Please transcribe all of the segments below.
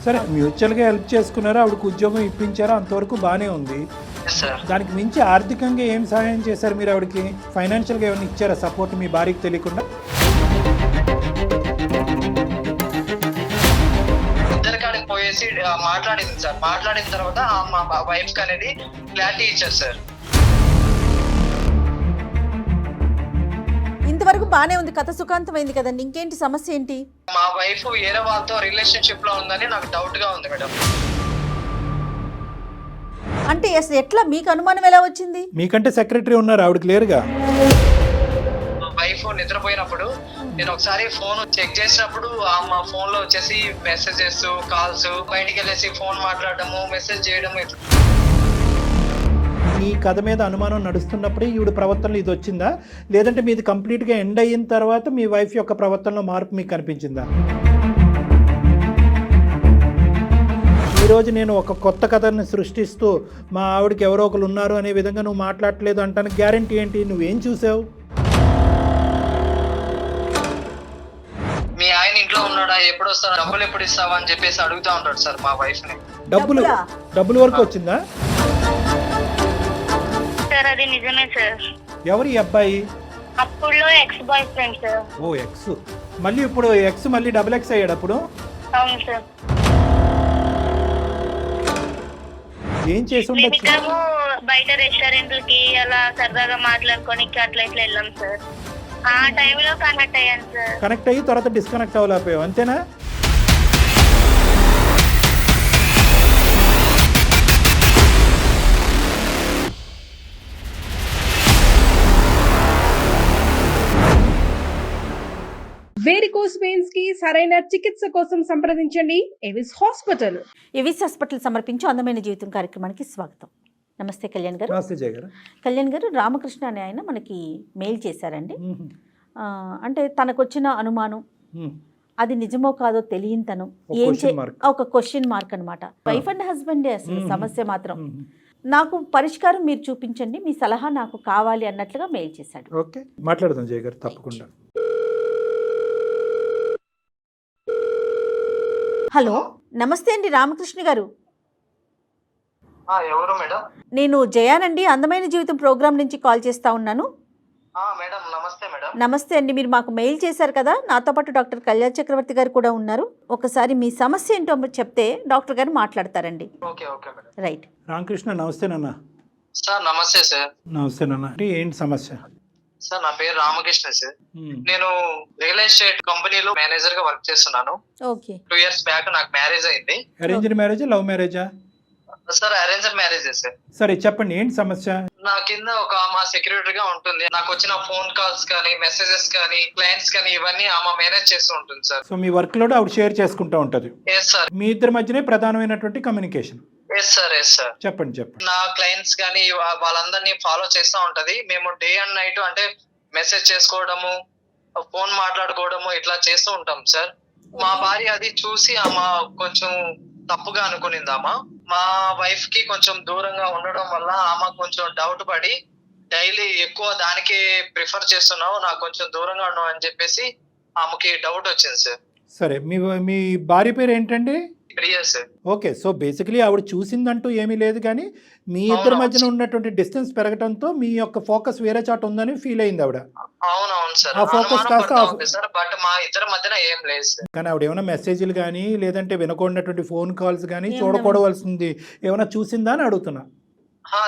సరే మ్యూచువల్గా హెల్ప్ చేసుకున్నారా, ఆవిడకు ఉద్యోగం ఇప్పించారా, అంతవరకు బాగానే ఉంది. సార్ దానికి మించి ఆర్థికంగా ఏం సహాయం చేశారు మీరు ఆవిడకి? ఫైనాన్షియల్గా ఏమైనా ఇచ్చారా సపోర్ట్ మీ భార్యకి తెలియకుండా? ఇద్దరి కాడికి పోయేసి మాట్లాడింది సార్. మాట్లాడిన తర్వాత మా వైఫ్ కి అనేది క్లారిటీ ఇచ్చారు సార్. ఇంతవరకు బానే ఉంది, కథ సుఖాంతమైంది కదండి, ఇంకేంటి సమస్య ఏంటి? మా వైఫ్ వేరే వాళ్ళతో రిలేషన్షిప్ లో ఉందని నాకు డౌట్ గా ఉంది మేడం. అంటే అసలు ఎట్లా మీకు అనుమానం ఎలా వచ్చింది? మీకంటే సెక్రటరీ ఉన్నారు, ఆవిడకి లేరుగా. మా వైఫ్ నిద్రపోయినప్పుడు నేను ఒకసారి ఫోన్ చెక్ చేసినప్పుడు మా ఫోన్ లో వచ్చేసి మెసేజెస్, కాల్స్, బయటికి వెళ్ళేసి ఫోన్ మాట్లాడటము, మెసేజ్ చేయడము. ఈ కథ మీద అనుమానం నడుస్తున్నప్పుడే ఈవిడ ప్రవర్తనలో ఇది వచ్చిందా, లేదంటే మీది కంప్లీట్గా ఎండ్ అయిన తర్వాత మీ వైఫ్ యొక్క ప్రవర్తనలో మార్పు మీకు కనిపించిందా? ఈరోజు నేను ఒక కొత్త కథని సృష్టిస్తూ మా ఆవిడకి ఎవరో ఒకరు ఉన్నారు అనే విధంగా నువ్వు మాట్లాడలేదు అంటానికి గ్యారంటీ ఏంటి? నువ్వేం చూసావు? మీ ఆయన ఇంట్లో ఉన్నాడా, ఎప్పుడు వస్తాడా, డబ్బులు ఎప్పుడు ఇస్తావా అని చెప్పేసి అడుగుతా ఉంటాడు సార్ మా వైఫ్ ని. డబ్బుల వరకు వచ్చిందా? సార్ అది నిజమే సార్. ఎవరు ఈ అబ్బాయి? అప్పుడులో X boy friend sir. O X. మళ్ళీ ఇప్పుడు ఎక్స్ మళ్ళీ డబుల్ ఎక్స్ అయ్యాడు అప్పుడు? అవును సార్. ఏం చేసి ఉండొచ్చు? మేమిద్దరము బయట రెస్టారెంట్లకి అలా సరదాగా మాట్లాడుకొని అట్లా ఇట్లా వెళ్ళాం సార్. ఆ టైంలో కనెక్ట్ అయ్యాను సార్. కనెక్ట్ అయ్యి తర్వాత డిస్కనెక్ట్ అవ్వలేకపోయావు, అంతేనా? వేరికోస్ వెయిన్స్ కి సరైన చికిత్స కోసం సంప్రదించండి ఎవిస్ హాస్పిటల్. ఎవిస్ హాస్పిటల్ సమర్పించే అందమైన జీవితం కార్యక్రమానికి స్వాగతం. నమస్తే కళ్యాణ్ గారు. నమస్తే జయ గారు. కళ్యాణ్ గారు, రామకృష్ణ అనే ఆయన మనకి మెయిల్ చేశారండి. అంటే తనకు వచ్చిన అనుమానం అది నిజమో కాదో తెలియని తను ఒక క్వశ్చన్ మార్క్ అనమాట. వైఫ్ అండ్ హస్బెండే అసలు సమస్య మాత్రం. నాకు పరిష్కారం మీరు చూపించండి, మీ సలహా నాకు కావాలి అన్నట్లుగా మెయిల్ చేశాడు. ఓకే, మాట్లాడదాం జయ గారు, తప్పకుండా. హలో, నమస్తే అండి రామకృష్ణ గారు. ఎవరు మేడం? నేను జయానండి, అందమైన జీవితం ప్రోగ్రామ్ నుంచి కాల్ చేస్తా ఉన్నాను. మేడం నమస్తే మేడం. నమస్తే అండి, మీరు మాకు మెయిల్ చేశారు కదా, నాతో పాటు డాక్టర్ కళ్యాణ్ చక్రవర్తి గారు కూడా ఉన్నారు. ఒకసారి మీ సమస్య ఏంటో చెప్తే డాక్టర్ గారు మాట్లాడతారండి. Okay okay madam. Right. Ramakrishna నమస్తే నాన్న. సార్ నమస్తే సార్. నమస్తే నాన్న. ఏంటి సమస్య? సార్ నా పేరు రామకృష్ణ సార్. నేను రియల్ ఎస్టేట్ కంపెనీలో మేనేజర్ గా వర్క్ చేస్తున్నాను. ఓకే. 2 years బ్యాక్ నాకు మ్యారేజ్ అయింది. అరేంజ్డ్ మ్యారేజా, లవ్ మ్యారేజా? సార్ అరేంజ్డ్ మ్యారేజే సార్. సరే చెప్పండి, ఏంటి సమస్య? నా కింద ఒక ఆమె సెక్యూరిటీ గా ఉంటుంది. నాకు వచ్చిన ఫోన్ కాల్స్ కానీ, మెసేజెస్ కానీ, క్లయింట్స్ కానీ ఇవన్నీ ఆమె మేనేజ్ చేస్తూ ఉంటుంది సార్. సో మీ వర్క్ లోడ్ ఆవిడ షేర్ చేసుకుంటూ ఉంటది. Yes sir. మీ ఇద్దరి మధ్యనే ప్రధానమైనటువంటి communication. Yes sir. Yes sir. చెప్పండి. నా క్లయింట్స్ కానీ వాళ్ళందరినీ ఫాలో చేస్తూ ఉంటది. మేము డే అండ్ నైట్ అంటే మెసేజ్ చేసుకోవడము, ఫోన్ మాట్లాడుకోవడము ఇట్లా చేస్తూ ఉంటాం సార్. మా భార్య అది చూసి ఆమె కొంచెం తప్పుగా అనుకునింది. మా వైఫ్ కి కొంచెం దూరంగా ఉండడం వల్ల ఆమె కొంచెం డౌట్ పడి డైలీ ఎక్కువ దానికి ప్రిఫర్ చేస్తున్నావు, నాకు కొంచెం దూరంగా ఉండవు అని చెప్పేసి ఆమెకి డౌట్ వచ్చింది సార్. సరే, మీ భార్య పేరు ఏంటండి? Priya sir. Okay, so basically ఆవిడ చూసిందంటూ ఏమీ లేదు, కానీ మీ ఇద్దరి మధ్యన ఉన్నటువంటి డిస్టెన్స్ పెరగడంతో మీ యొక్క ఫోకస్ వేరే చాట ఉందని ఫీల్ అయింది ఆవిడ. అవునవును సార్. ఆ ఫోకస్ కాస్త సార్ బట్ మా ఇద్దరి మధ్యన ఏం లేదు సార్. కానీ ఆవిడ ఏమైనా మెసేజ్లు కానీ లేదంటే వినకూడనటువంటి ఫోన్ కాల్స్ కానీ చూడకూడవలసింది ఏమైనా చూసిందా అని అడుగుతున్నా.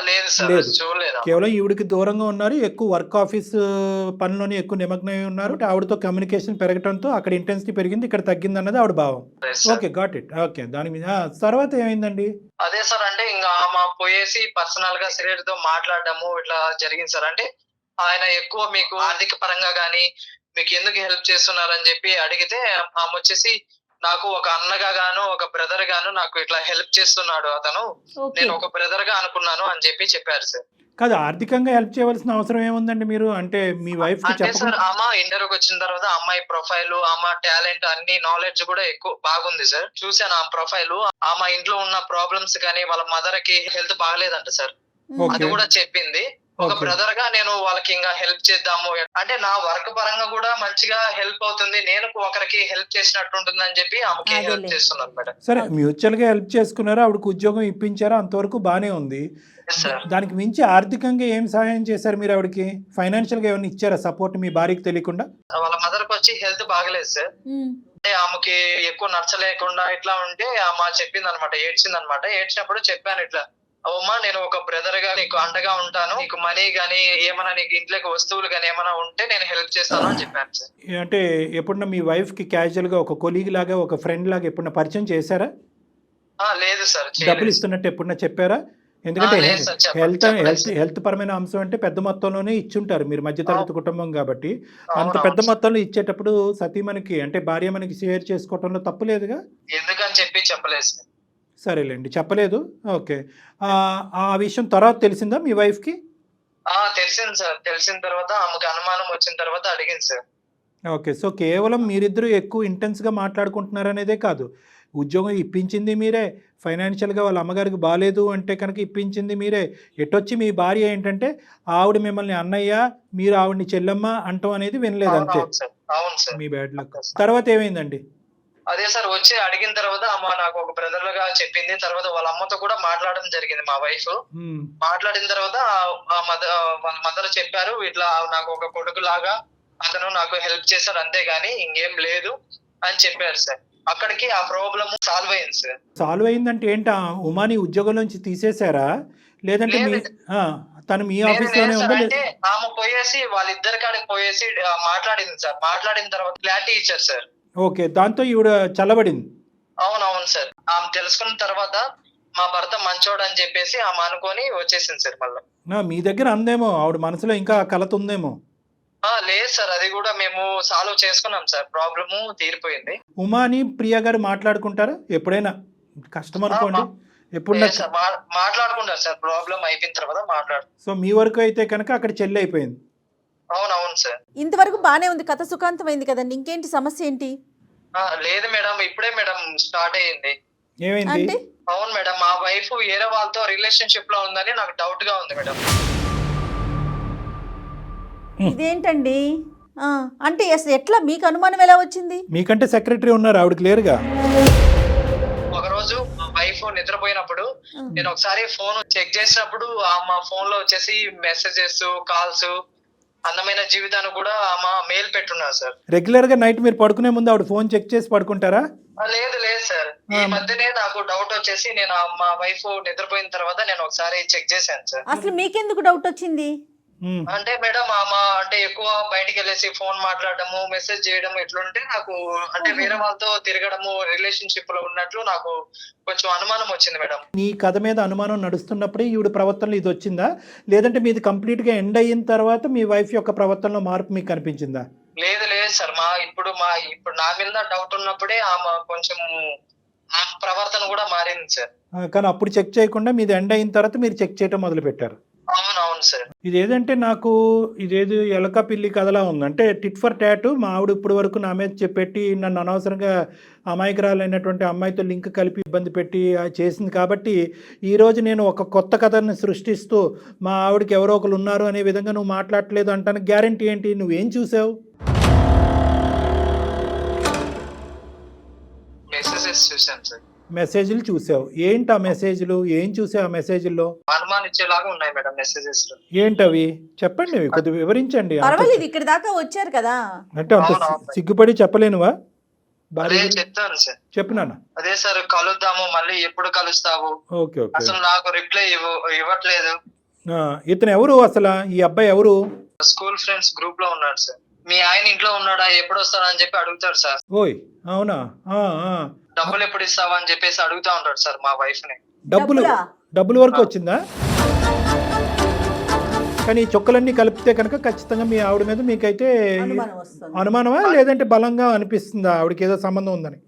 లేదు సార్, చూడలేదు. కేవలం ఈవిడికి దూరంగా ఉన్నారు, ఎక్కువ వర్క్ ఆఫీస్ పనిలోనే ఎక్కువ నిమగ్నమై ఉన్నారు. ఆవిడతో కమ్యూనికేషన్ పెరగడంతో అక్కడ ఇంటెన్సిటీ పెరిగింది, ఇక్కడ తగ్గింది అన్నది ఆవిడ భావం. Okay, got it. ఓకే, దాని మీద తర్వాత ఏమైందండి? అదే సార్, అంటే ఇంకా ఆమె పోయేసి పర్సనల్ గా సెక్రటరీ తో మాట్లాడడము ఇట్లా జరిగింది సార్. అంటే ఆయన ఎక్కువ మీకు ఆర్థిక పరంగా గానీ మీకు ఎందుకు హెల్ప్ చేస్తున్నారని చెప్పి అడిగితే ఆమె వచ్చేసి నాకు ఒక అన్నగా గాను ఒక బ్రదర్ గాను నాకు ఇట్లా హెల్ప్ చేస్తున్నాడు అతను, నేను ఒక బ్రదర్ గా అనుకున్నాను అని చెప్పి చెప్పారు సార్. కాదు, ఆర్థికంగా హెల్ప్ చేయవలసిన అవసరం ఏముందండి? మీరు అంటే మీ వైఫ్ కి చెప్పండి సార్. ఆమె ఇంటర్వ్యూకి వచ్చిన తర్వాత అమ్మాయి ప్రొఫైల్, ఆమె టాలెంట్ అన్ని నాలెడ్జ్ కూడా ఎక్కువ బాగుంది సార్. చూసాను ఆమె ప్రొఫైల్. ఆమె ఇంట్లో ఉన్న ప్రాబ్లమ్స్ కానీ వాళ్ళ మదర్ కి హెల్త్ బాగలేదంట సార్, అది కూడా చెప్పింది. ఒక Okay. బ్రదర్ గా నేను వాళ్ళకి ఇంకా హెల్ప్ చేద్దాము, అంటే నా వర్క్ పరంగా కూడా మంచిగా హెల్ప్ అవుతుంది, నేను ఒకరికి హెల్ప్ చేసినట్టు ఉంటుంది అని చెప్పి ఆమెకి హెల్ప్ అదేలే. చేస్తున్నాను మేడం. సరే, మ్యూచువల్ గా హెల్ప్ చేసుకున్నారా, ఆవిడకు ఉద్యోగం ఇప్పించారా, అంతవరకు బానే ఉంది. సార్ దానికి మించి ఆర్థికంగా ఏం సహాయం చేశారు మీరు ఆవిడకి? ఫైనాన్షియల్ గా ఏమైనా ఇచ్చారా సపోర్ట్ మీ భార్యకి తెలియకుండా? వాళ్ళ మదర్ కి వచ్చి హెల్త్ బాగలేదు సార్. అంటే ఆమెకి ఎక్కువ నచ్చలేకుండా ఇట్లా ఉంటే ఆమె చెప్పింది అనమాట, ఏడ్చింది అనమాట. ఏడ్చినప్పుడు చెప్పాను ఇట్లా, అమ్మా నేను ఒక బ్రదర్ గా నీకు అండగా ఉంటాను, నీకు మనీ గానీ ఏమైనా నీకు ఇంట్లోకి వస్తువులు గానీ ఏమైనా ఉంటే నేను హెల్ప్ చేస్తాను అని చెప్పాను సార్. అంటే ఎప్పుడన్నా మీ వైఫ్ కి క్యాజువల్ గా ఒక కొలీగ్ లాగా, ఒక ఫ్రెండ్ లాగా ఎప్పుడన్నా పరిచయం చేశారా? లేదు సార్, డబ్బులు ఇస్తున్నట్టు ఎప్పుడన్నా చెప్పారా? ఎందుకంటే లేదు సార్, హెల్త్ చెప్పలేదు హెల్త్ సార్. హెల్త్ పరమైన అంశం అంటే పెద్ద మొత్తంలోనే ఇచ్చుంటారు, మీరు మధ్యతరగతి కుటుంబం కాబట్టి. అంత అవునవును పెద్ద సార్. మొత్తంలో ఇచ్చేటప్పుడు సతీమణికి అంటే భార్య మనకి షేర్ చేసుకోవటంలో తప్పు లేదుగా? ఎందుకని చెప్పి చెప్పలేదు సార్. సరేలేండి, చెప్పలేదు. ఓకే. ఆ విషయం తర్వాత తెలిసిందా మీ వైఫ్కి? తెలిసింది సార్. తెలిసిన తర్వాత ఆమెకు అనుమానం వచ్చిన తర్వాత అడిగింది సార్. ఓకే. సో కేవలం మీరిద్దరూ ఎక్కువ ఇంటెన్స్గా మాట్లాడుకుంటున్నారనేదే కాదు, ఉద్యోగం ఇప్పించింది మీరే, ఫైనాన్షియల్గా వాళ్ళ అమ్మగారికి బాగాలేదు అంటే కనుక ఇప్పించింది మీరే. ఎటొచ్చి మీ భార్య ఏంటంటే ఆవిడ మిమ్మల్ని అన్నయ్య, మీరు ఆవిడని చెల్లెమ్మ అంటాం అనేది వినలేదు అంతే. అవును సార్, అవును సార్. మీ బ్యాడ్ లక్. తర్వాత ఏమైందండి? అదే సార్, వచ్చి అడిగిన తర్వాత అమ్మ నాకు ఒక బ్రదర్ గా చెప్పింది. తర్వాత వాళ్ళ అమ్మతో కూడా మాట్లాడడం జరిగింది మా వైఫ్. మ్మ్. మాట్లాడిన తర్వాత వాళ్ళ మదర్ చెప్పారు, ఇట్లా నాకు ఒక కొడుకు లాగా అతను నాకు హెల్ప్ చేశాడు అంతేగాని ఇంకేం లేదు అని చెప్పారు సార్. అక్కడికి ఆ ప్రాబ్లమ్ సాల్వ్ అయింది సార్. సాల్వ్ అయిందంటే ఏంటా, ఉమాని ఉద్యోగం నుంచి తీసేశారా, లేదంటే మీ తను మీ ఆఫీస్లోనే ఉందా? అంటే ఆమె పోయేసి వాళ్ళిద్దరి కాడికి పోయేసి మాట్లాడింది సార్. మాట్లాడిన తర్వాత క్లారిటీ ఇచ్చారు సార్. ఓకే, దాంతో ఈవిడ చల్లబడింది. అవునవును సార్. ఆమె తెలుసుకున్న తర్వాత మా భర్త మంచోడు అని చెప్పేసి ఆమె అనుకొని వచ్చేసింది సార్ మళ్ళీ. మీ దగ్గర అందేమో, ఆవిడ మనసులో ఇంకా కలత ఉందేమో. లేదు సార్, అది కూడా మేము సాల్వ్ చేసుకున్నాం సార్, ప్రాబ్లము తీరిపోయింది. ఉమాని ప్రియా గారు మాట్లాడుకుంటారా ఎప్పుడైనా? కష్టం అనుకోండి, ఎప్పుడు లేదు సార్, మాట్లాడుకుంటారు సార్, ప్రాబ్లం అయిపోయిన తర్వాత మాట్లాడు. సో మీ వరకు అయితే కనుక అక్కడ చెల్లి అయిపోయింది. అవునవును సార్. ఇంతవరకు బానే ఉంది, కథ సుఖాంతమైంది కదండి, ఇంకేంటి సమస్య ఏంటి? లేదు మేడం, ఇప్పుడే మేడం స్టార్ట్ అయ్యింది. ఏమైంది? అంటే అవును మేడం, మా వైఫ్ వేరే వాళ్ళతో రిలేషన్షిప్ లో ఉందని నాకు డౌట్ గా ఉంది మేడం. ఇదేంటండి? అంటే అసలు ఎట్లా మీకు అనుమానం ఎలా వచ్చింది? మీకంటే సెక్రటరీ ఉన్నారు, ఆవిడకి లేరుగా. ఒక రోజు మా వైఫ్ నిద్రపోయినప్పుడు నేను ఒకసారి ఫోన్ చెక్ చేసినప్పుడు మా ఫోన్ లో వచ్చేసి మెసేజెస్, కాల్స్, అందమైన జీవితాన్ని కూడా ఆమె మెయిల్ పెట్టున్నారు సార్. రెగ్యులర్ గా నైట్ మీరు పడుకునే ముందు ఆవిడ ఫోన్ చెక్ చేసి పడుకుంటారా? లేదు లేదు సార్, ఈ మధ్యనే నాకు డౌట్ వచ్చేసి నేను మా వైఫ్ నిద్రపోయిన తర్వాత నేను ఒకసారి చెక్ చేశాను సార్. అసలు మీకెందుకు డౌట్ వచ్చింది? అంటే మేడం ఆమె అంటే ఎక్కువ బయటికి వెళ్ళేసి ఫోన్ మాట్లాడము, మెసేజ్ చేయడం ఇట్లుంటే నాకు అంటే వేరే వాళ్ళతో తిరగడము, రిలేషన్షిప్ లో ఉన్నట్లు నాకు కొంచెం అనుమానం వచ్చింది మేడం. నీ కథ మీద అనుమానం నడుస్తున్నప్పుడే ఈవిడ ప్రవర్తనలో ఇది వచ్చిందా, లేదంటే మీది కంప్లీట్ గా ఎండ్ అయిన తర్వాత మీ వైఫ్ యొక్క ప్రవర్తనలో మార్పు మీకు కనిపించిందా? లేదు లేదు సార్, ఇప్పుడు నా మీద డౌట్ ఉన్నప్పుడే ఆమె కొంచెం ఆ ప్రవర్తన కూడా మారింది సార్. కానీ అప్పుడు చెక్ చేయకుండా మీది ఎండ్ అయిన తర్వాత మీరు చెక్ చేయడం మొదలు పెట్టారు. అవునవును సార్. ఇదేదంటే నాకు ఇదేదో ఎలక పిల్లి కథలా ఉంది. అంటే టిట్ ఫర్ టాట్, మా ఆవిడ ఇప్పుడు వరకు నా మీద చెప్పెట్టి నన్ను అనవసరంగా అమాయకురాలైనటువంటి అమ్మాయితో లింక్ కలిపి ఇబ్బంది పెట్టి చేసింది కాబట్టి ఈరోజు నేను ఒక కొత్త కథని సృష్టిస్తూ మా ఆవిడకి ఎవరో ఒకరు ఉన్నారు అనే విధంగా నువ్వు మాట్లాడలేదు అంటానికి గ్యారంటీ ఏంటి? నువ్వేం చూసావు? మెసేజెస్ చూసాను సార్. మెసేజ్లు చూసావు. ఏంటి ఆ మెసేజ్లు? ఏం చూసావు ఆ మెసేజ్ల్లో? అనుమానించేలాగా ఉన్నాయి మేడం మెసేజెస్. ఏంటవి చెప్పండి, కొద్దిగా వివరించండి. పర్వాలేదు, ఇక్కడ దాకా వచ్చారు కదా. అంటే అంత సిగ్గుపడి చెప్పలేనువా? అదే చెప్తాను సార్. చెప్పు నాన్న. అదే సార్, కలుద్దాము, మళ్ళీ ఎప్పుడు కలుస్తావు, ఓకే ఓకే. అసలు నాకు రిప్లై ఇవ్వట్లేదు. ఇతను ఎవరు అసలు? ఈ అబ్బాయి ఎవరు? స్కూల్ ఫ్రెండ్స్ గ్రూప్ లో ఉన్నాడు సార్. మీ ఆయన ఇంట్లో ఉన్నాడా, ఎప్పుడు వస్తాడా అని చెప్పి అడుగుతాడు సార్. ఓయ్ అవునా? డబ్బులు ఎప్పుడు ఇస్తావా అని చెప్పేసి అడుగుతా ఉంటాడు సార్ మా వైఫ్ ని. డబ్బుల వరకు వచ్చిందా? కానీ ఈ చుక్కలన్నీ కలిపితే కనుక ఖచ్చితంగా మీ ఆవిడ మీద మీకైతే అనుమానమా, లేదంటే బలంగా అనిపిస్తుందా ఆవిడకి ఏదో సంబంధం ఉందని?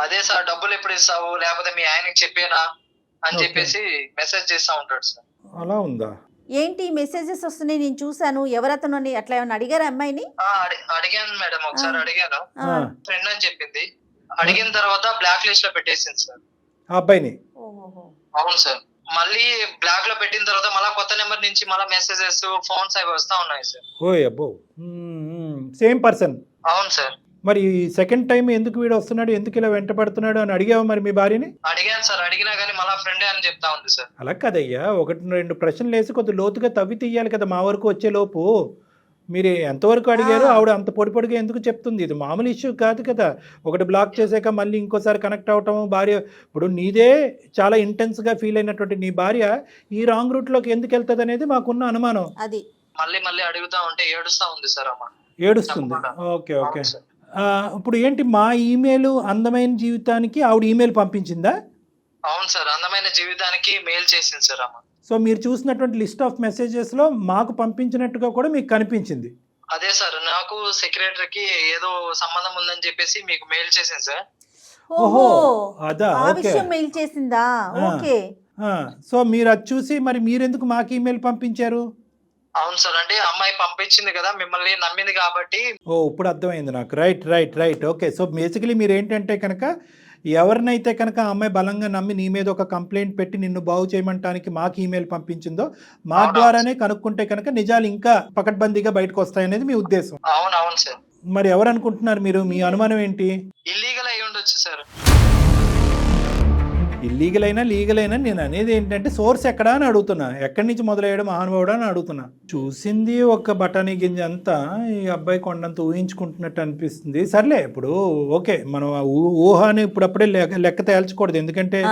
అదే సార్, డబ్బులు ఎప్పుడు ఇస్తావు, లేకపోతే మీ ఆయనకి చెప్పేనా అని చెప్పేసి మెసేజ్ చేస్తా ఉంటాడు సార్. అలా ఉందా? ఏంటి మెసేజెస్ వస్తున్నాయి, నేను చూసాను, ఎవరతను అని అట్లా ఏమన్నా అడిగారా అమ్మాయిని? అడిగాను మేడం, ఒకసారి అడిగాను, ఫ్రెండ్ అని చెప్పింది. అడిగిన తర్వాత బ్లాక్ లిస్ట్ లో పెట్టేసింది సార్ ఆ అబ్బాయిని. అవును సార్. మళ్ళీ బ్లాక్ లో పెట్టిన తర్వాత మళ్ళీ కొత్త నెంబర్ నుంచి మళ్ళీ మెసేజెస్ ఫోన్స్ అవి వస్తా ఉన్నాయి సార్. ఓయ్ అబ్బో, సేమ్ పర్సన్. అవును సార్. మరి సెకండ్ టైం ఎందుకు వీడు వస్తున్నాడు, ఎందుకు ఇలా వెంట పడుతున్నాడు అని అడిగావా మరి మీ భార్యని? అడిగాను సార్, అడిగినా గానీ మళ్ళీ ఫ్రెండే అని చెప్తా ఉంది సార్. అలా కదయ్యా, 1-2 ప్రశ్నలు వేసి కొద్ది లోతుగా తవ్వి తీయాలి కదా మా వరకు వచ్చే లోపు. మీరు ఎంతవరకు అడిగారు, ఆవిడ అంత పొడిగా ఎందుకు చెప్తుంది? ఇది మామూలు ఇష్యూ కాదు కదా. ఒకటి బ్లాక్ చేసాక మళ్ళీ ఇంకోసారి కనెక్ట్ అవటం, భార్య ఇప్పుడు నీదే చాలా ఇంటెన్స్గా ఫీల్ అయినటువంటి నీ భార్య ఈ రాంగ్ రూట్లోకి ఎందుకు వెళ్తుంది అనేది మాకున్న అనుమానం. అది మళ్ళీ అడుగుతా ఉంటే ఏడుస్తా ఉంది సార్ అమ్మ. ఏడుస్తుంది. ఓకే. ఇప్పుడు ఏంటి, మా ఈమెయిల్ అందమైన జీవితానికి ఆవిడ ఈమెయిల్ పంపించిందా? అవును సార్, అందమైన జీవితానికి మెయిల్ చేసింది సార్ అమ్మ. సో మీరు చూసినటువంటి లిస్ట్ ఆఫ్ మెసేజెస్లో మాకు పంపించినట్టుగా కూడా మీకు కనిపించింది. అదే సార్, నాకు సెక్రటరీకి ఏదో సంబంధం ఉందని చెప్పేసి మీకు మెయిల్ చేసింది సార్. ఓహో, అదా, ఆ ఓకే. విషయం మెయిల్ చేసిందా? ఓకే. సో మీరు అది చూసి మరి మీరెందుకు మాకు ఈమెయిల్ పంపించారు? అవును సార్, అంటే అమ్మాయి పంపించింది కదా, మిమ్మల్ని నమ్మింది కాబట్టి. ఇప్పుడు అర్థమైంది నాకు. రైట్. ఓకే. సో బేసికలీ మీరు ఏంటంటే కనుక ఎవరినైతే కనుక ఆ అమ్మాయి బలంగా నమ్మి నీ మీద ఒక కంప్లైంట్ పెట్టి నిన్ను బాగు చేయమంటానికి మాకు ఈమెయిల్ పంపించిందో మా ద్వారానే కనుక్కుంటే కనుక నిజాలు ఇంకా పకడ్బందీగా బయటకు వస్తాయనేది మీ ఉద్దేశం. అవును సార్. మరి ఎవరు అనుకుంటున్నారు మీరు? మీ అనుమానం ఏంటి? ఇల్లీగల్ అయి ఉండొచ్చు సార్. ఇల్లీగల్ అయినా లీగల్ అయినా నేను అనేది ఏంటంటే సోర్స్ ఎక్కడా అని అడుగుతున్నా. ఎక్కడి నుంచి మొదలయ్యాడు మహానుభావుడు అని అడుగుతున్నా. చూసింది ఒక బఠానీ గింజ అంతా ఈ అబ్బాయి కొండంత ఊహించుకుంటున్నట్టు అనిపిస్తుంది. సర్లే, ఇప్పుడు ఓకే, మనం ఊహని ఇప్పుడప్పుడే లెక్క తేల్చకూడదు. ఎందుకంటే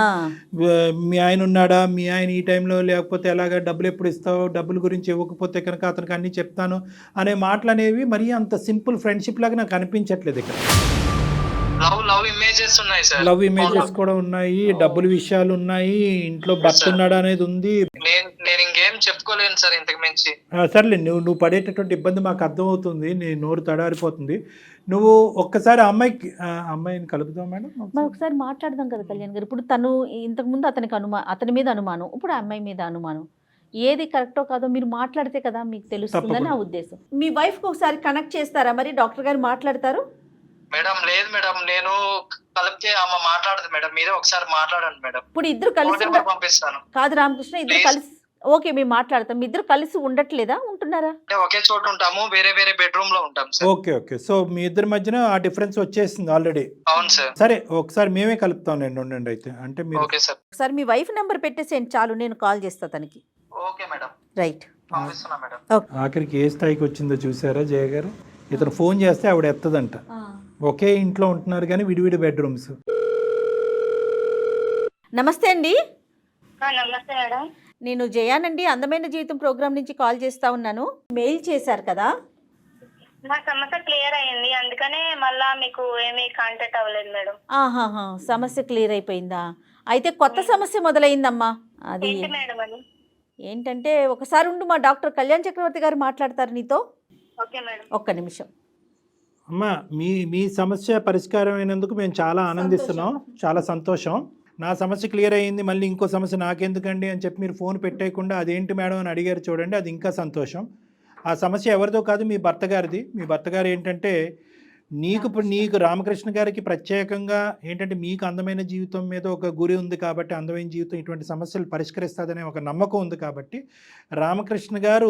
మీ ఆయన ఉన్నాడా, మీ ఆయన ఈ టైంలో లేకపోతే ఎలాగా, డబ్బులు ఎప్పుడు ఇస్తావు, డబ్బుల గురించి ఇవ్వకపోతే కనుక అతనికి అన్నీ చెప్తాను అనే మాటలు అనేవి మరీ అంత సింపుల్ ఫ్రెండ్షిప్ లాగా నాకు అనిపించట్లేదు ఇక్కడ. లవ్ ఇమేజెస్ ఉన్నాయి సార్. లవ్ ఇమేజెస్ కూడా ఉన్నాయి, డబ్బుల విషయాలు ఉన్నాయి, ఇంట్లో భర్త ఉన్నాడా అనేది ఉంది. నేను ఇంకేం చెప్పుకోలేను సార్ ఇంతకు మించి. సర్లే, నువ్వు పడేటటువంటి ఇబ్బంది మాకు అర్థమవుతుంది. నీ నోరు తడారిపోతుంది. నువ్వు ఒక్కసారి అమ్మాయిని కలుపుదాం మేడం, మరి ఒకసారి మాట్లాడదాం కదా కళ్యాణ్ గారు. ఇప్పుడు తను ఇంతకుముందు అతని మీద అనుమానం, ఇప్పుడు అమ్మాయి మీద అనుమానం. ఏది కరెక్టో కాదో మీరు మాట్లాడితే కదా మీకు తెలుస్తుందని నా ఉద్దేశం. మీ వైఫ్కి ఒకసారి కనెక్ట్ చేస్తారా మరి? డాక్టర్ గారు మాట్లాడతారు. మేడం లేదు మేడం, నేను కలిపితే అమ్మ మాట్లాడదు మేడం, మీరే ఒకసారి మాట్లాడండి మేడం. ఇప్పుడు ఇద్దరు కలిసి పంపిస్తాను. కాదు రామకృష్ణ, ఇద్దరు కలిసి ఓకే మేము మాట్లాడతాం. మీ ఇద్దరు కలిసి ఉండట్లేదా, ఉంటున్నారా? అంటే ఒకే చోట ఉంటాము, వేరే బెడ్రూమ్ లో ఉంటాం సార్. ఓకే. సో మీ ఇద్దరి మధ్యన ఆ డిఫరెన్స్ వచ్చేసింది ఆల్రెడీ. అవును సార్. సరే, ఒకసారి మేమే కలుపుతాం నేను, ఉండండి అయితే. అంటే మీరు ఓకే సార్. ఒకసారి మీ వైఫ్ నెంబర్ పెట్టేసేయండి చాలు, నేను కాల్ చేస్తా తనకి. Okay madam. రైట్. పంపిస్తున్నా మేడం. ఆఖరికి ఏ స్థాయికి వచ్చిందో చూసారా జయ గారు? ఇతను ఫోన్ చేస్తే ఆవిడ ఎత్తదంట. ఒకే ఇంట్లో ఉంటున్నారు కానీ విడివిడి బెడ్రూమ్స్. నమస్తే అండి. నమస్తే మేడం. నేను జయానండి, అందమైన జీవితం ప్రోగ్రామ్ నుంచి కాల్ చేస్తా ఉన్నాను. మెయిల్ చేశారు కదా? మా సమస్య క్లియర్ అయ్యింది, అందుకనే మళ్ళా మీకు ఏమీ కాంటాక్ట్ అవ్వలేదు మేడం. సమస్య క్లియర్ అయిపోయిందా? అయితే కొత్త సమస్య మొదలైందమ్మా. అది మేడం అది ఏంటంటే, ఒకసారి ఉండు, మా డాక్టర్ కళ్యాణ్ చక్రవర్తి గారు మాట్లాడతారు నీతో. Okay madam. ఒక్క నిమిషం. అమ్మా, మీ సమస్య పరిష్కారం అయినందుకు మేము చాలా ఆనందిస్తున్నాం, చాలా సంతోషం. నా సమస్య క్లియర్ అయ్యింది, మళ్ళీ ఇంకో సమస్య నాకెందుకండి అని చెప్పి మీరు ఫోన్ పెట్టేయకుండా అదేంటి మేడం అని అడిగారు చూడండి, అది ఇంకా సంతోషం. ఆ సమస్య ఎవరిదో కాదు, మీ భర్త గారిది. మీ భర్త గారు ఏంటంటే నీకు రామకృష్ణ గారికి ప్రత్యేకంగా ఏంటంటే మీకు అందమైన జీవితం మీద ఒక గురి ఉంది కాబట్టి, అందమైన జీవితం ఇటువంటి సమస్యలు పరిష్కరిస్తుందనే ఒక నమ్మకం ఉంది కాబట్టి రామకృష్ణ గారు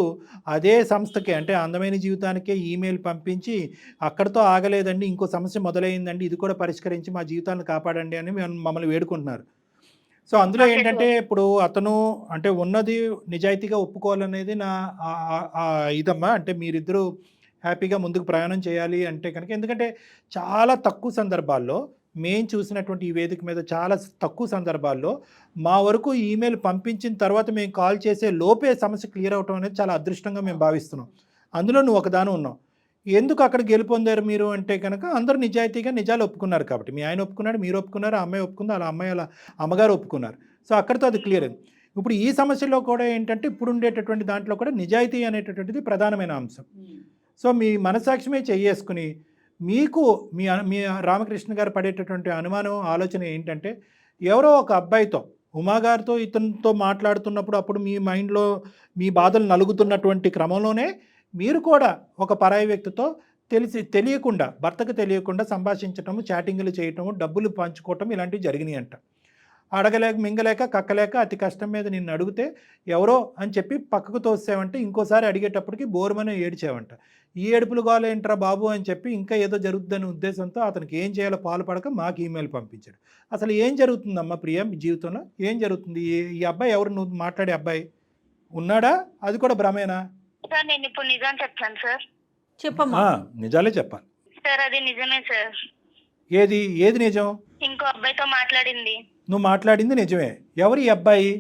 అదే సంస్థకి, అంటే అందమైన జీవితానికే ఈమెయిల్ పంపించి అక్కడితో ఆగలేదండి, ఇంకో సమస్య మొదలైందండి, ఇది కూడా పరిష్కరించి మా జీవితాన్ని కాపాడండి అని మమ్మల్ని వేడుకుంటున్నారు. సో అందులో ఏంటంటే ఇప్పుడు అతను అంటే ఉన్నది నిజాయితీగా ఒప్పుకోవాలనేది నా ఇదమ్మా. అంటే మీరిద్దరూ హ్యాపీగా ముందుకు ప్రయాణం చేయాలి అంటే కనుక, ఎందుకంటే చాలా తక్కువ సందర్భాల్లో మేము చూసినటువంటి ఈ వేదిక మీద చాలా తక్కువ సందర్భాల్లో మా వరకు ఈమెయిల్ పంపించిన తర్వాత మేము కాల్ చేసే లోపే సమస్య క్లియర్ అవటం అనేది చాలా అదృష్టంగా మేము భావిస్తున్నాం. అందులో నువ్వు ఒకదాని ఉన్నావు. ఎందుకు అక్కడ గెలుపొందారు మీరు అంటే కనుక, అందరూ నిజాయితీగా నిజాలు ఒప్పుకున్నారు కాబట్టి. మీ ఆయన ఒప్పుకున్నాడు, మీరు ఒప్పుకున్నారు, ఆ అమ్మాయి ఒప్పుకుంది, అలా అమ్మాయి అలా అమ్మగారు ఒప్పుకున్నారు. సో అక్కడితో అది క్లియర్ అయింది. ఇప్పుడు ఈ సమస్యలో కూడా ఏంటంటే, ఇప్పుడు ఉండేటటువంటి దాంట్లో కూడా నిజాయితీ అనేటటువంటిది ప్రధానమైన అంశం. సో మీ మనసాక్షిమే చేసుకుని మీకు మీ రామకృష్ణ గారు పడేటటువంటి అనుమానం ఆలోచన ఏంటంటే, ఎవరో ఒక అబ్బాయితో ఉమాగారితో ఇతనితో మాట్లాడుతున్నప్పుడు అప్పుడు మీ మైండ్లో మీ బాధలు నలుగుతున్నటువంటి క్రమంలోనే మీరు కూడా ఒక పరాయి వ్యక్తితో తెలియకుండా, భర్తకు తెలియకుండా సంభాషించటము, చాటింగ్లు చేయటము, డబ్బులు పంచుకోవటం ఇలాంటివి జరిగినాయి అంట. అడగలేక మింగలేక కక్కలేక అతి కష్టం మీద నిన్ను అడిగితే ఎవరో అని చెప్పి పక్కకు తోసావంటే ఇంకోసారి అడిగేటప్పటికి బోరుమని ఏడిచావంట. ఈ ఏడుపులు గోలేంట్రా బాబు అని చెప్పి ఇంకా ఏదో జరుగుతుందనే ఉద్దేశంతో అతనికి ఏం చేయాలో పాలుపడక మాకు ఈమెయిల్ పంపించాడు. అసలు ఏం జరుగుతుందమ్మా ప్రియ మీ జీవితంలో? ఏం జరుగుతుంది? ఈ అబ్బాయి ఎవరు, నువ్వు మాట్లాడే అబ్బాయి ఉన్నాడా? అది కూడా భ్రమేనా? సార్ నేను ఇప్పుడు నిజం చెప్తాను సార్. చెప్పమ్మా. నిజాలే చెప్పాలి సార్ అది నిజమే సార్. ఏది నిజం? ఇంకో అబ్బాయితో మాట్లాడింది. నువ్వు మాట్లాడింది నిజమే. ఎవరు ఈ అబ్బాయి?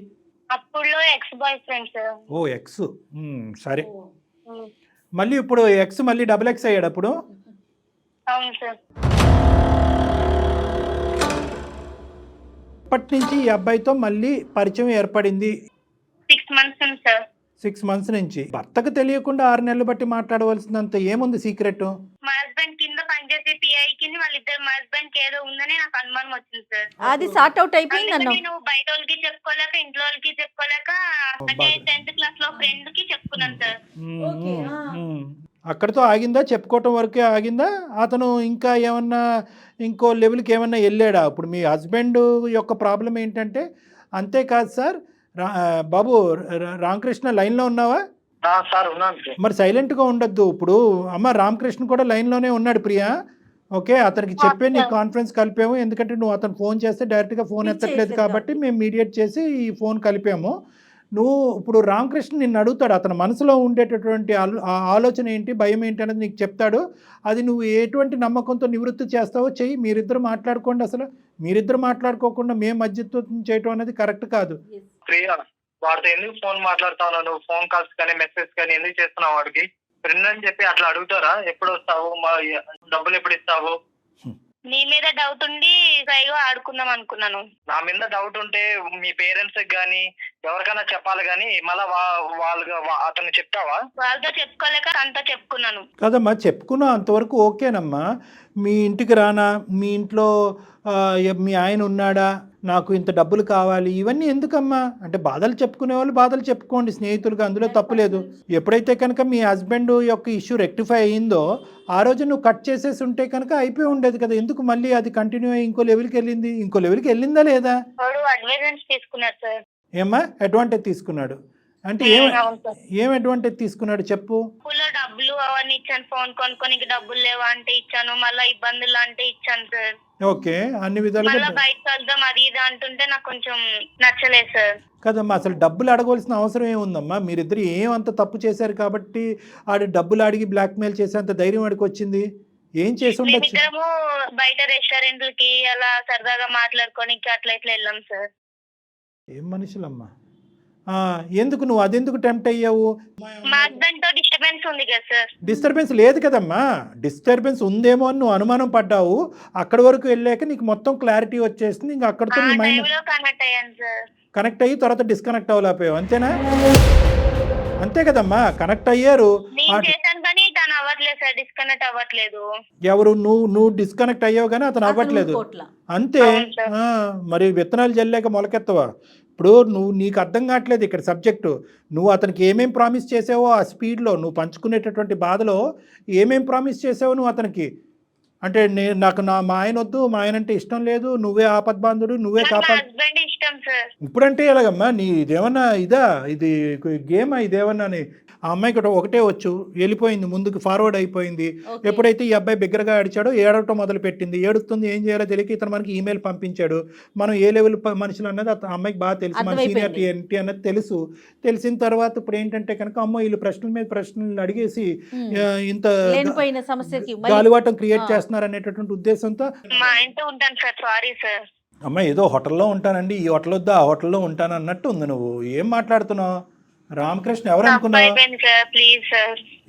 అప్పుడులో X boy friend sir. O X. సరే, మళ్ళీ ఇప్పుడు ఎక్స్ మళ్ళీ డబుల్ ఎక్స్ అయ్యాడు అప్పుడు? అవును సార్. అప్పటి నుంచి ఈ అబ్బాయితో మళ్ళీ పరిచయం ఏర్పడింది 6 months ఉంది సార్. 6 months నుంచి. భర్తకు తెలియకుండా 6 నెలలు బట్టి మాట్లాడవలసినంత ఏముంది సీక్రెట్? మా హస్బెండ్ కింద పనిచేసే పిఐ కింద వాళ్ళిద్దరు మా హస్బెండ్ కి ఏదో ఉందని నాకు అనుమానం వచ్చింది సార్. అది సార్ట్ అవుట్ అయిపోయింది అన్న. నేను బయట వాళ్ళకి చెప్పుకోలేక ఇంట్లో వాళ్ళకి చెప్పుకోలేక అంటే 10th class లో ఫ్రెండ్ కి చెప్పుకున్నాను సార్. అక్కడితో ఆగిందా? చెప్పుకోవటం వరకే ఆగిందా? అతను ఇంకా ఏమన్నా ఇంకో లెవెల్కి ఏమన్నా వెళ్ళాడా? ఇప్పుడు మీ హస్బెండ్ యొక్క ప్రాబ్లం ఏంటంటే, అంతేకాదు సార్. బాబు రామకృష్ణ లైన్లో ఉన్నావా? సార్ ఉన్నాను సార్. మరి సైలెంట్గా ఉండొద్దు. ఇప్పుడు అమ్మ రామకృష్ణ కూడా లైన్లోనే ఉన్నాడు ప్రియా. ఓకే, అతనికి చెప్పే నీ కాన్ఫరెన్స్ కలిపాము. ఎందుకంటే నువ్వు అతను ఫోన్ చేస్తే డైరెక్ట్గా ఫోన్ ఎత్తట్లేదు కాబట్టి మేము మీడియేట్ చేసి ఈ ఫోన్ కలిపాము. నువ్వు ఇప్పుడు రామకృష్ణ నిన్ను అడుగుతాడు, అతని మనసులో ఉండేటటువంటి ఆలోచన ఏంటి, భయం ఏంటి అనేది నీకు చెప్తాడు. అది నువ్వు ఎటువంటి నమ్మకంతో నివృత్తి చేస్తావో చెయ్యి. మీరిద్దరు మాట్లాడుకోండి. అసలు మీరిద్దరు మాట్లాడుకోకుండా మేము మధ్యత్వం చేయటం అనేది కరెక్ట్ కాదు. ప్రియా, వాడితో ఎందుకు ఫోన్ మాట్లాడుతావు? నువ్వు ఫోన్ కాల్స్ కానీ మెసేజ్ కానీ ఎందుకు చేస్తున్నావు? వాడికి ఫ్రెండ్ అని చెప్పి అట్లా అడుగుతారా? ఎప్పుడు వస్తావు, డబ్బులు ఎప్పుడు ఇస్తావు? నీ మీద డౌట్ ఉండి పైగా ఆడుకుందాం అనుకున్నాను. నా మీద డౌట్ ఉంటే మీ పేరెంట్స్ గానీ ఎవరికైనా చెప్పాలి గానీ మళ్ళా అతను చెప్తావా? వాళ్ళతో చెప్పుకోలేక అంతా చెప్పుకున్నాను. కదమ్మా, చెప్పుకున్నా అంతవరకు ఓకేనమ్మా. మీ ఇంటికి రానా, మీ ఇంట్లో మీ ఆయన ఉన్నాడా, నాకు ఇంత డబ్బులు కావాలి, ఇవన్నీ ఎందుకమ్మా? అంటే బాధలు చెప్పుకునే వాళ్ళు బాధలు చెప్పుకోండి స్నేహితులుగా, అందులో తప్పులేదు. ఎప్పుడైతే కనుక మీ హస్బెండ్ యొక్క ఇష్యూ రెక్టిఫై అయ్యిందో ఆ రోజు నువ్వు కట్ చేసేసి ఉంటే కనుక అయిపోయి ఉండేది కదా. ఎందుకు మళ్ళీ అది కంటిన్యూ అయ్యి ఇంకో లెవెల్కి వెళ్ళింది? ఇంకో లెవెల్కి వెళ్ళిందా లేదా? వాడు అడ్వాంటేజ్ తీసుకున్నాడు సార్. ఏమ్మా అడ్వాంటేజ్ తీసుకున్నాడు అంటే ఏం అడ్వాంటేజ్ తీసుకున్నాడు చెప్పు. స్కూల్లో డబ్బులు అవన్నీ ఇచ్చాను, ఫోన్ కొనుక్కొని డబ్బులు లేవా అంటే ఇచ్చాను, మళ్ళీ ఇబ్బందులు అంటే ఇచ్చాను సార్. ఓకే, అన్ని విధాలుగా బయటకు వెళ్దాం అది ఇది అంటుంటే నాకు కొంచెం నచ్చలేదు సార్. కదమ్మా, అసలు డబ్బులు అడగవలసిన అవసరం ఏముందమ్మా? మీరిద్దరు ఏమంత తప్పు చేశారు కాబట్టి ఆడి డబ్బులు అడిగి బ్లాక్మెయిల్ చేసేంత ధైర్యం వాడికి వచ్చింది? ఏం చేసి ఉండొచ్చు? మేమిద్దరము బయట రెస్టారెంట్లకి అలా సరదాగా మాట్లాడుకొని అట్లా ఇట్లా వెళ్ళాం సార్. ఏం మనుషులమ్మా. ఎందుకు నువ్వు అదెందుకు టెంప్ట్ అయ్యావు? మా హస్బెండ్ తో డిస్టర్బెన్స్ ఉంది కదా సార్. డిస్టర్బెన్స్ లేదు కదమ్మా. డిస్టర్బెన్స్ ఉందేమో అని నువ్వు అనుమానం పడ్డావు. అక్కడి వరకు వెళ్ళాక నీకు మొత్తం క్లారిటీ వచ్చేసింది. ఇంకా అక్కడితో నీ మైండ్ కనెక్ట్ అయ్యాను సార్. కనెక్ట్ అయ్యి తర్వాత డిస్కనెక్ట్ అవ్వలేకపోయావు, అంతేనా? అంతే కదమ్మా, కనెక్ట్ అయ్యారు. అవ్వట్లేదు సార్, డిస్కనెక్ట్ అవ్వట్లేదు. ఎవరు? నువ్వు డిస్కనెక్ట్ అయ్యావు కానీ అతను అవ్వట్లేదు, అంతే. మరి విత్తనాలు జల్లేక మొలకెత్తవా? ఇప్పుడు నీకు అర్థం కావట్లేదు ఇక్కడ సబ్జెక్టు. నువ్వు అతనికి ఏమేం ప్రామిస్ చేసావో ఆ స్పీడ్లో నువ్వు పంచుకునేటటువంటి బాధలో ఏమేం ప్రామిస్ చేసావో నువ్వు అతనికి, అంటే నాకు మా ఆయన వద్దు, మా ఆయన అంటే ఇష్టం లేదు, నువ్వే ఆపద్బాంధుడు, నువ్వే కాపాడు. ఇప్పుడంటే ఎలాగమ్మా? నీ ఇదేమన్నా ఇది గేమా? ఇదేమన్నా ఆ అమ్మాయికి ఒకటే వచ్చు, వెళ్ళిపోయింది, ముందుకు ఫార్వర్డ్ అయిపోయింది. ఎప్పుడైతే ఈ అబ్బాయి బిగ్గరగా అడిచాడో ఏడవటం మొదలు పెట్టింది. ఏడుస్తుంది, ఏం చేయాలో తెలియక ఇతను మనకి ఈమెయిల్ పంపించాడు. మనం ఏ లెవెల్ మనుషులు అన్నది అమ్మాయికి బాగా తెలుసు, మన సీనియర్ ఏంటి అన్నది తెలుసు. తెలిసిన తర్వాత ఇప్పుడు ఏంటంటే కనుక అమ్మో వీళ్ళు ప్రశ్నల మీద ప్రశ్నలు అడిగేసి ఇంత గాలివాటం క్రియేట్ చేస్తున్నారు అనేటటువంటి ఉద్దేశంతో అమ్మ ఏదో హోటల్లో ఉంటానండి, ఈ హోటల్ వద్దా ఆ హోటల్లో ఉంటాను అన్నట్టు ఉంది. నువ్వు ఏం మాట్లాడుతున్నావు? రామకృష్ణ ఎవరు అనుకున్నావు?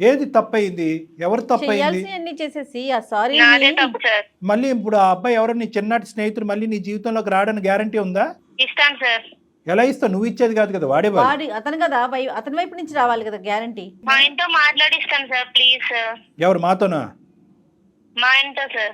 ఏది తప్పయింది? ఎవరు తప్పయింది? మళ్ళీ ఇప్పుడు ఆ అబ్బాయి ఎవరు నీ చిన్నటి స్నేహితుడు మళ్ళీ నీ జీవితంలోకి రావడానికి గ్యారంటీ ఉందా? ఇస్తాను సార్. ఎలా ఇస్తావు? నువ్వు ఇచ్చేది కాదు కదా, వాడే అతను కదా, అతని వైపు నుంచి రావాలి కదా గ్యారంటీ. మా ఆయనతో మాట్లాడిస్తాను సార్, ప్లీజ్ సార్. ఎవరు? మాతోనా? మా ఆయనతో సార్.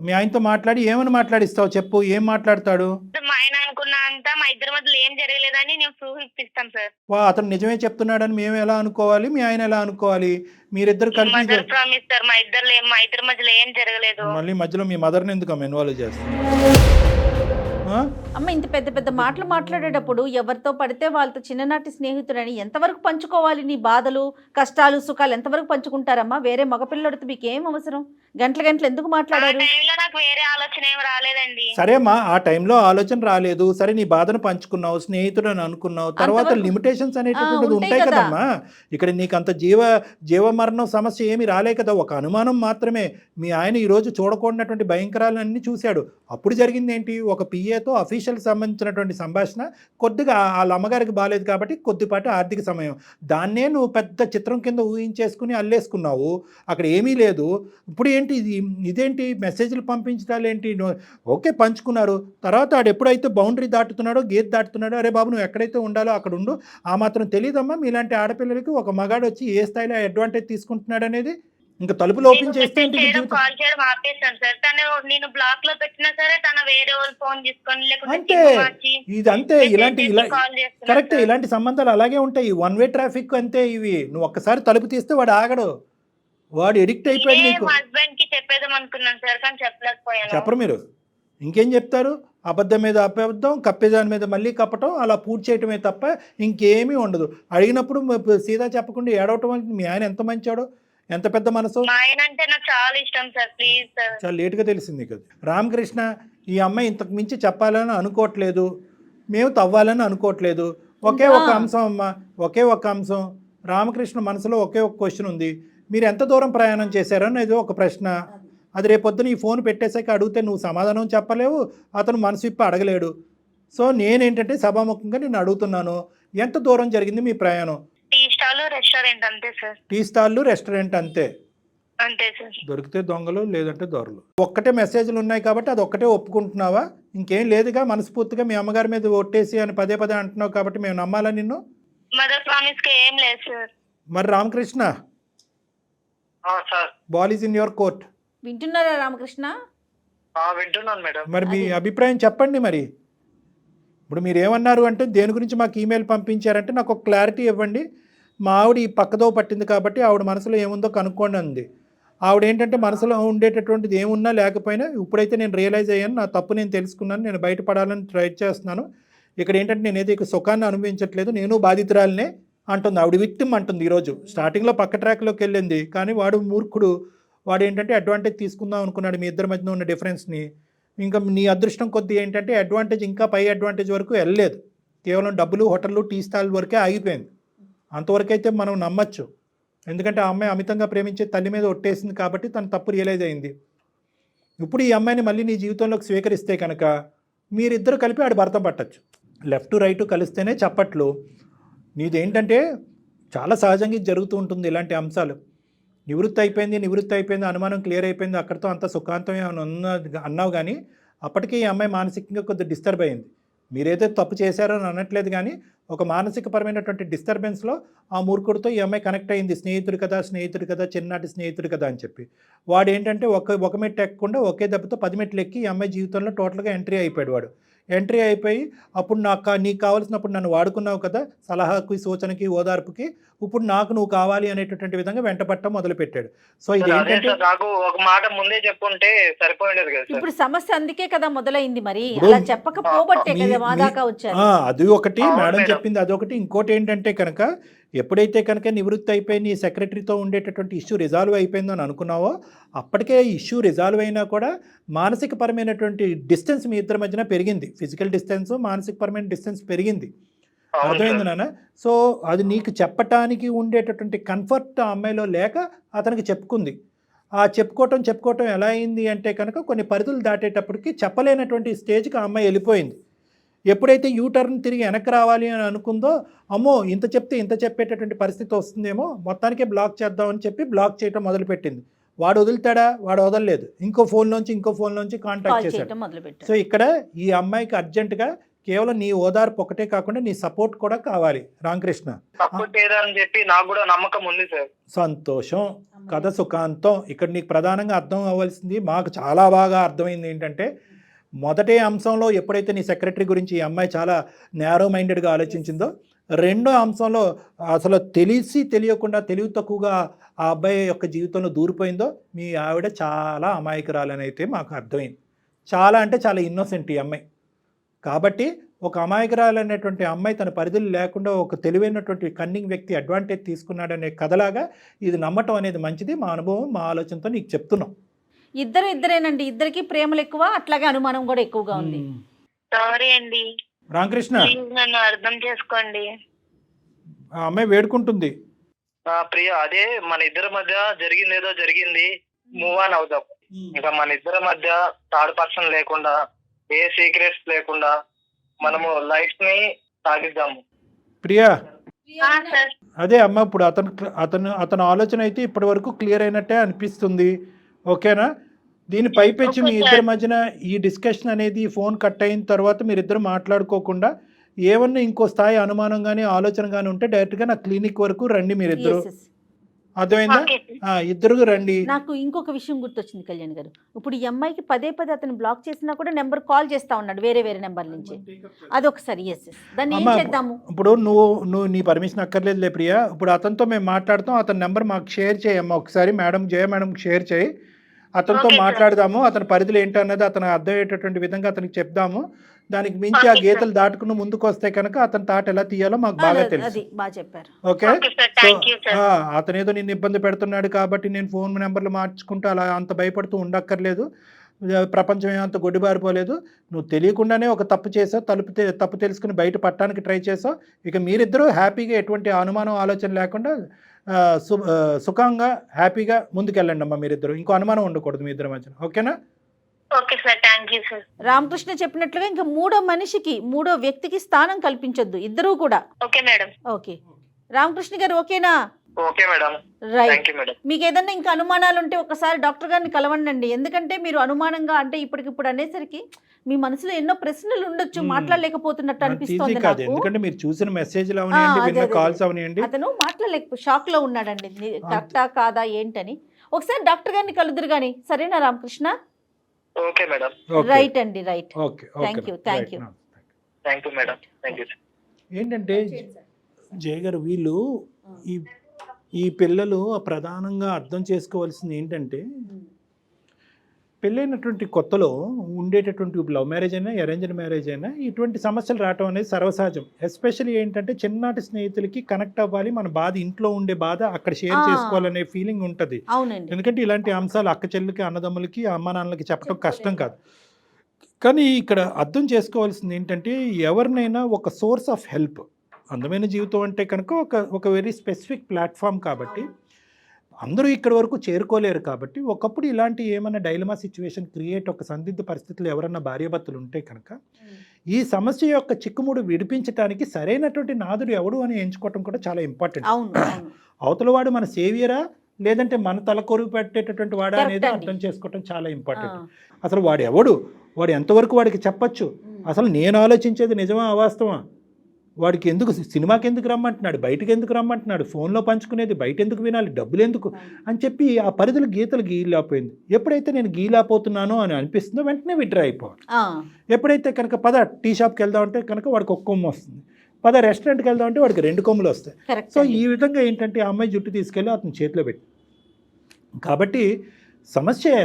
మీ ఆయనతో మాట్లాడి ఏమని మాట్లాడిస్తావు చెప్పు? ఏం మాట్లాడతాడు? మా ఆయన అనుకున్నా అంతా మా ఇద్దరి మధ్యలో ఏం జరగలేదని నేను ప్రూఫ్ ఇప్పిస్తాం సార్. అతను నిజమే చెప్తున్నాడని మేము ఎలా అనుకోవాలి, మీ ఆయన ఎలా అనుకోవాలి? మీరిద్దరు కలిపి ప్రామిస్ సార్, మా ఇద్దరి మధ్యలో ఏం జరగలేదు. మళ్ళీ మధ్యలో మీ మదర్ని ఎందుకు ఇన్వాల్వ్ చేస్తాం? ఆ? అమ్మ ఇంత పెద్ద పెద్ద మాటలు మాట్లాడేటప్పుడు ఎవరితో పడితే వాళ్ళతో చిన్ననాటి స్నేహితుడని ఎంతవరకు పంచుకోవాలి? నీ బాధలు కష్టాలు సుఖాలు ఎంతవరకు పంచుకుంటారమ్మా? వేరే మగపిల్లడితో మీకు ఏం అవసరం? గంటలు గంటలు ఎందుకు ఆ మాట్లాడారు? టైంలో నాకు వేరే ఆలోచన ఏం రాలేదండి. సరే అమ్మా, ఆ టైంలో ఆలోచన రాలేదు, సరే నీ బాధను పంచుకున్నావు, స్నేహితుడు అని అనుకున్నావు, తర్వాత అంతవరకు- లిమిటేషన్స్ అనేటటువంటిది ఉంటాయి ఉంటాయి కదా. కదమ్మా. ఇక్కడ నీకు అంత జీవమరణం సమస్య ఏమీ రాలే కదా, ఒక అనుమానం మాత్రమే. మీ ఆయన ఈరోజు చూడకూడనటువంటి భయంకరాలన్నీ చూశాడు. అప్పుడు జరిగింది ఏంటి? ఒక పిఏతో అఫీషియల్ సంబంధించినటువంటి సంభాషణ, కొద్దిగా వాళ్ళ అమ్మగారికి బాగాలేదు కాబట్టి కొద్దిపాటి ఆర్థిక సమయం, దాన్నే నువ్వు పెద్ద చిత్రం కింద ఊహించేసుకుని అల్లేసుకున్నావు. అక్కడ ఏమీ లేదు. ఇప్పుడు ఏంటి ఇదేంటి మెసేజ్లు పంపించడాలు ఏంటి? ఓకే పంచుకున్నారు, తర్వాత ఆడు ఎప్పుడైతే బౌండరీ దాటుతున్నాడో గేట్ దాటుతున్నాడో, అరే బాబు నువ్వు ఎక్కడైతే ఉండాలో అక్కడ ఉండు. ఆ మాత్రం తెలియదమ్మా మీలాంటి ఆడపిల్లలకి ఒక మగాడు వచ్చి ఏ స్థాయిలో అడ్వాంటేజ్ తీసుకుంటున్నాడు అనేది? ఇంకా తలుపులు ఓపెన్ చేస్తే ఏంటి నీ జీవితం? కాల్ చేయడం ఆపేస్తాను సార్. తను నేను బ్లాక్ లో పెట్టినా సరే తన వేరే వాళ్ళు ఫోన్ తీసుకొని లేకుంటే అంతే, సిమ్ మార్చి ఇదంతే. ఇలాంటి కాల్ చేస్తున్నారు కరెక్ట్, సార్. ఇలాంటి సంబంధాలు అలాగే ఉంటాయి. వన్ వే ట్రాఫిక్ అంతే ఇవి. నువ్వు ఒక్కసారి తలుపు తీస్తే వాడు ఆగడు, వాడు ఎడిక్ట్ అయిపోయాడు నేనే నీకు. మా హస్బెండ్ కి చెప్పేద్దాం అనుకున్నాను సార్, కానీ చెప్పలేకపోయాను. చెప్పరు మీరు, ఇంకేం చెప్తారు? అబద్ధం మీద అబద్ధం, కప్పేదాని మీద మళ్ళీ కప్పటం, అలా పూర్తి చేయటమే తప్ప ఇంకేమీ ఉండదు. అడిగినప్పుడు సీదా చెప్పకుండా ఏడవటం అంటే మీ ఆయన ఎంత మంచాడో, ఎంత పెద్ద మనసు. మా ఆయన అంటే నాకు చాలా ఇష్టం సార్, ప్లీజ్ సార్. చాలా లేటుగా తెలిసింది కదా. రామకృష్ణ, ఈ అమ్మాయి ఇంతకు మించి చెప్పాలని అనుకోవట్లేదు, మేము తవ్వాలని అనుకోవట్లేదు. ఒకే ఒక అంశం అమ్మ, ఒకే ఒక అంశం. రామకృష్ణ మనసులో ఒకే ఒక క్వశ్చన్ ఉంది, మీరు ఎంత దూరం ప్రయాణం చేశారనేది ఒక ప్రశ్న. అది రేపొద్దున ఈ ఫోన్ పెట్టేశాక అడిగితే నువ్వు సమాధానం చెప్పలేవు, అతను మనసు విప్పి అడగలేడు. సో నేనేంటంటే సభాముఖంగా నేను అడుగుతున్నాను, ఎంత దూరం జరిగింది మీ ప్రయాణం? టీ స్టాల్ రెస్టారెంట్ అంతే సార్. టీ స్టాళ్ళు రెస్టారెంట్ అంతే. అంతే సార్. దొరికితే దొంగలు, లేదంటే దొరలు. ఒక్కటే మెసేజ్లు ఉన్నాయి కాబట్టి అది ఒక్కటే ఒప్పుకుంటున్నావా? ఇంకేం లేదుగా? మనస్ఫూర్తిగా మీ అమ్మగారి మీద ఒట్టేసి అని పదే పదే అంటున్నావు కాబట్టి మేము నమ్మాలా నిన్ను? మదర్ ప్రామిస్ కి ఏం లేదు సార్. మరి Ramakrishna, sir ball is in your court. వింటున్నారా రామకృష్ణ? వింటున్నాను మేడం. మరి మీ అభిప్రాయం చెప్పండి. మరి ఇప్పుడు మీరు ఏమన్నారు అంటే దేని గురించి మాకు ఈమెయిల్ పంపించారంటే నాకు ఒక క్లారిటీ ఇవ్వండి. మా ఆవిడ ఈ పక్కదో పట్టింది కాబట్టి ఆవిడ మనసులో ఏముందో కనుక్కోండి అంది. ఆవిడ ఏంటంటే మనసులో ఉండేటటువంటిది ఏమున్నా లేకపోయినా ఇప్పుడైతే నేను రియలైజ్ అయ్యాను, నా తప్పు నేను తెలుసుకున్నాను, నేను బయటపడాలని ట్రై చేస్తున్నాను. ఇక్కడ ఏంటంటే నేనైతే ఇక సుఖాన్ని అనుభవించట్లేదు, నేను బాధితురాలనే అంటుంది ఆవిడ. విక్టిమ్ అంటుంది. ఈరోజు స్టార్టింగ్లో పక్క ట్రాక్లోకి వెళ్ళింది, కానీ వాడు మూర్ఖుడు. వాడు ఏంటంటే అడ్వాంటేజ్ తీసుకుందాం అనుకున్నాడు మీ ఇద్దరి మధ్యన ఉన్న డిఫరెన్స్ని. ఇంకా నీ అదృష్టం కొద్దీ ఏంటంటే అడ్వాంటేజ్ ఇంకా పై అడ్వాంటేజ్ వరకు వెళ్ళలేదు, కేవలం డబ్బులు, హోటళ్ళు, టీ స్టాల్ వరకే ఆగిపోయింది. అంతవరకైతే మనం నమ్మచ్చు, ఎందుకంటే ఆ అమ్మాయి అమితంగా ప్రేమించే తల్లి మీద ఒట్టేసింది కాబట్టి తను తప్పు రియలైజ్ అయింది. ఇప్పుడు ఈ అమ్మాయిని మళ్ళీ నీ జీవితంలోకి స్వీకరిస్తే కనుక మీరిద్దరు కలిపి ఆడు భర్త పట్టచ్చు. లెఫ్ట్ రైట్ కలిస్తేనే చప్పట్లు. నీదేంటంటే చాలా సహజంగా ఇది జరుగుతూ ఉంటుంది ఇలాంటి అంశాలు. నివృత్తి అయిపోయింది, అనుమానం క్లియర్ అయిపోయింది, అక్కడితో అంత సుఖాంతం అన్నావు. కానీ అప్పటికే ఈ అమ్మాయి మానసికంగా కొద్దిగా డిస్టర్బ్ అయింది. మీరైతే తప్పు చేశారో అని అనట్లేదు, కానీ ఒక మానసికపరమైనటువంటి డిస్టర్బెన్స్లో ఆ మూర్ఖుడితో ఈ అమ్మాయి కనెక్ట్ అయింది. స్నేహితుడు కదా, చిన్ననాటి స్నేహితుడు కదా అని చెప్పి. వాడు ఏంటంటే ఒక మెట్టు ఎక్కకుండా ఒకే దెబ్బతో 10 మెట్లు ఎక్కి ఈ అమ్మాయి జీవితంలో టోటల్గా ఎంట్రీ అయిపోయాడు. వాడు ఎంట్రీ అయిపోయి అప్పుడు నీకు కావాల్సినప్పుడు నన్ను వాడుకున్నావు కదా, సలహాకి, సూచనకి, ఓదార్పుకి, ఇప్పుడు నువ్వు కావాలి అనేటటువంటి విధంగా వెంటపట్టం మొదలుపెట్టాడు. సో ఇది ఏంటంటే నాకు ఒక మాట ముందే చెప్పుంటే సరిపోయేది కదా సార్. ఇప్పుడు సమస్య అందుకే కదా మొదలైంది. మరి అలా చెప్పకపోబట్టే కదా మా దాకా వచ్చారు. అది ఒకటి మేడం చెప్పింది, అదొకటి. ఇంకోటి ఏంటంటే కనుక ఎప్పుడైతే కనుక నివృత్తి అయిపోయి నీ సెక్రటరీతో ఉండేటటువంటి ఇష్యూ రిజాల్వ్ అయిపోయిందని అనుకున్నావో, అప్పటికే ఇష్యూ రిజాల్వ్ అయినా కూడా మానసిక పరమైనటువంటి డిస్టెన్స్ మీ ఇద్దరి మధ్యన పెరిగింది. ఫిజికల్ డిస్టెన్స్, మానసిక పరమైన డిస్టెన్స్ పెరిగింది. అర్థమైంది నాన్న? సో అది నీకు చెప్పటానికి ఉండేటటువంటి కంఫర్ట్ ఆ అమ్మాయిలో లేక అతనికి చెప్పుకుంది. ఆ చెప్పుకోవటం ఎలా అయింది అంటే కనుక కొన్ని పరిధులు దాటేటప్పటికి చెప్పలేనటువంటి స్టేజ్కి ఆ అమ్మాయి వెళ్ళిపోయింది. ఎప్పుడైతే యూటర్న్ తిరిగి వెనక్కి రావాలి అని అనుకుందో, అమ్మో ఇంత చెప్తే ఇంత చెప్పేటటువంటి పరిస్థితి వస్తుందేమో, మొత్తానికే బ్లాక్ చేద్దామని చెప్పి బ్లాక్ చేయటం మొదలుపెట్టింది. వాడు వదులుతాడా? వాడు వదలలేదు. ఇంకో ఫోన్లోంచి కాంటాక్ట్ చేశాడు. సో ఇక్కడ ఈ అమ్మాయికి అర్జెంటుగా కేవలం నీ ఓదార్పు ఒకటే కాకుండా నీ సపోర్ట్ కూడా కావాలి రామకృష్ణ. సపోర్ట్ చేయదని చెప్పి నాకు కూడా నమ్మకం ఉంది సార్. సంతోషం, కథ సుఖాంతం. ఇక్కడ నీకు ప్రధానంగా అర్థం అవ్వాల్సింది, మాకు చాలా బాగా అర్థమైంది ఏంటంటే, మొదటి అంశంలో ఎప్పుడైతే నీ సెక్రటరీ గురించి ఈ అమ్మాయి చాలా నేరో మైండెడ్గా ఆలోచించిందో, రెండో అంశంలో అసలు తెలియకుండా తెలివి తక్కువగా ఆ అబ్బాయి యొక్క జీవితంలో దూరిపోయిందో, మీ ఆవిడ చాలా అమాయకురాలని అయితే మాకు అర్థమైంది. చాలా అంటే చాలా ఇన్నోసెంట్ ఈ అమ్మాయి. కాబట్టి ఒక అమాయకురాలైనటువంటి అమ్మాయి తన పరిధులు లేకుండా ఒక తెలివైనటువంటి కన్నింగ్ వ్యక్తి అడ్వాంటేజ్ తీసుకున్నాడనే కథలాగా ఇది నమ్మటం అనేది మంచిది. మా అనుభవం, మా ఆలోచనతో నీకు చెప్తున్నాం. ఇద్దరేనండి, ఇద్దరికి ప్రేమలు ఎక్కువ, అట్లాగే అనుమానం కూడా ఎక్కువగా ఉంది. సారీ అండి, రామకృష్ణ, ప్లీజ్ నన్ను అర్థం చేసుకోండి. ఆ అమ్మాయి వేడుకుంటుంది. ప్రియ, అదే మన ఇద్దరి మధ్య జరిగింది ఏదో జరిగింది, మూవ్ ఆన్ అవుదాం. ఇంకా మన ఇద్దరి మధ్య థర్డ్ పర్సన్ లేకుండా, ఏ సీక్రెట్స్ లేకుండా మనము లైఫ్ ని సాగిద్దాము. ప్రియా, సార్ అదే అమ్మ, ఇప్పుడు అతను ఆలోచన అయితే ఇప్పటి వరకు క్లియర్ అయినట్టే అనిపిస్తుంది. ఓకేనా? దీని పైపెచ్చి మీ ఇద్దరి మధ్యన ఈ డిస్కషన్ అనేది ఫోన్ కట్ అయిన తర్వాత మీరిద్దరు మాట్లాడుకోకుండా ఏమన్నా ఇంకో స్థాయి అనుమానం కానీ ఆలోచన కానీ ఉంటే డైరెక్ట్గా నా క్లినిక్ వరకు రండి మీరిద్దరు. Yes, yes. అర్థమైందా? ఇద్దరు రండి. నాకు ఇంకొక విషయం గుర్తొచ్చింది కళ్యాణ్ గారు. ఇప్పుడు ఈ అమ్మాయికి పదే అతను బ్లాక్ చేసినా కూడా నెంబర్ కాల్ చేస్తా ఉన్నాడు వేరే నెంబర్ నుంచి. అదొకసారి దాన్ని ఏం చేద్దాము? ఇప్పుడు నువ్వు నీ పర్మిషన్ అక్కర్లేదులే ప్రియా. ఇప్పుడు అతనితో మేము మాట్లాడతాం, అతని నెంబర్ మాకు షేర్ చేయమ్మా ఒకసారి. జయ మేడంకి షేర్ చేయి, అతనితో మాట్లాడదాము. అతని పరిధులు ఏంటన్నది అతను అర్థమయ్యేటటువంటి విధంగా అతనికి చెప్దాము. దానికి మించి ఆ గీతలు దాటుకుని ముందుకు వస్తే కనుక అతని తాట ఎలా తీయాలో మాకు బాగా తెలుసు. ఓకే? సో అతను ఏదో నిన్ను ఇబ్బంది పెడుతున్నాడు కాబట్టి నేను ఫోన్ నెంబర్లు మార్చుకుంటూ అలా అంత భయపడుతూ ఉండక్కర్లేదు. ప్రపంచం ఏమంత గొడ్డిబారిపోలేదు. నువ్వు తెలియకుండానే ఒక తప్పు చేసావు, తప్పు తెలుసుకుని బయట పట్టడానికి ట్రై చేసావు. ఇక మీరిద్దరూ హ్యాపీగా ఎటువంటి అనుమానం ఆలోచన లేకుండా సుఖంగా హ్యాపీగా ముందుకెళ్ళండి అమ్మా మీరిద్దరు. ఇంకో అనుమానం ఉండకూడదు మీ ఇద్దరి మధ్యన. ఓకేనా? Okay sir, thank you sir. Ramakrishna చెప్పినట్లుగా ఇంకా మూడో వ్యక్తికి స్థానం కల్పించొద్దు, ఇద్దరూ కూడా. Okay madam. ఓకే రామకృష్ణ గారు, ఓకేనా? Okay madam, right. మీకు ఏదన్నా ఇంకా అనుమానాలు ఉంటే ఒకసారి డాక్టర్ గారిని కలవండి. ఎందుకంటే మీరు అనుమానంగా అంటే ఇప్పటికిప్పుడు అనేసరికి మీ మనసులో ఎన్నో ప్రశ్నలు ఉండొచ్చు, మాట్లాడలేకపోతున్నట్టు అనిపిస్తుంది నాకు. ఎందుకంటే మీరు చూసిన మెసేజ్లు అవనియండి, విన్న కాల్స్ అవనియండి, అతను షాక్ లో ఉన్నాడండి, కరెక్టా కాదా ఏంటని. ఒకసారి డాక్టర్ గారిని కలుదురు గాని, సరేనా రామకృష్ణ? Okay madam. రైట్ అండి, right. Okay, thank you. Thank you madam. Thank you. ఏంటంటే జయ గారు, వీళ్ళు ఈ పిల్లలు ప్రధానంగా అర్థం చేసుకోవాల్సింది ఏంటంటే, పెళ్ళైనటువంటి కొత్తలో ఉండేటటువంటి లవ్ మ్యారేజ్ అయినా అరేంజ్డ్ మ్యారేజ్ అయినా ఇటువంటి సమస్యలు రావటం అనేది సర్వసహజం. ఎస్పెషల్లీ ఏంటంటే చిన్ననాటి స్నేహితులకి కనెక్ట్ అవ్వాలి, మన బాధ ఇంట్లో ఉండే బాధ అక్కడ షేర్ చేసుకోవాలనే ఫీలింగ్ ఉంటుంది. ఎందుకంటే ఇలాంటి అంశాలు అక్క చెల్లికి, అన్నదమ్ములకి, అమ్మ నాన్నలకి చెప్పడం కష్టం కాదు. కానీ ఇక్కడ అర్థం చేసుకోవాల్సింది ఏంటంటే, ఎవరినైనా ఒక సోర్స్ ఆఫ్ హెల్ప్, అందమైన జీవితం అంటే కనుక ఒక వెరీ స్పెసిఫిక్ ప్లాట్ఫామ్ కాబట్టి అందరూ ఇక్కడి వరకు చేరుకోలేరు. కాబట్టి ఒకప్పుడు ఇలాంటి ఏమైనా డైలమా సిచ్యువేషన్ క్రియేట్, ఒక సందిగ్ధ పరిస్థితులు ఎవరన్నా భార్యాభర్తలు ఉంటే కనుక ఈ సమస్య యొక్క చిక్కుముడు విడిపించడానికి సరైనటువంటి నాదుడు ఎవడు అని ఎంచుకోవటం కూడా చాలా ఇంపార్టెంట్. అవతల వాడు మన సేవియరా లేదంటే మన తల కొరుగు పెట్టేటటువంటి వాడా అనేది అర్థం చేసుకోవటం చాలా ఇంపార్టెంట్. అసలు వాడు ఎవడు, వాడు ఎంతవరకు వాడికి చెప్పచ్చు, అసలు నేను ఆలోచించేది నిజమా అవాస్తవా, వాడికి ఎందుకు సినిమాకి ఎందుకు రమ్మంటున్నాడు, బయటకు ఎందుకు రమ్మంటున్నాడు, ఫోన్లో పంచుకునేది బయట ఎందుకు వినాలి, డబ్బులు ఎందుకు అని చెప్పి ఆ పరిధులు గీతలు గీలాపోయింది. ఎప్పుడైతే నేను గీలాపోతున్నానో అని అనిపిస్తుందో వెంటనే విడ్రా అయిపోవాలి. ఎప్పుడైతే కనుక పద టీ షాప్కి వెళ్దామంటే కనుక వాడికి ఒక కొమ్ము వస్తుంది, పద రెస్టారెంట్కి వెళ్దామంటే వాడికి 2 కొమ్ములు వస్తాయి. సో ఈ విధంగా ఏంటంటే ఆ అమ్మాయి జుట్టు తీసుకెళ్ళి అతని చేతిలో పెట్టి, కాబట్టి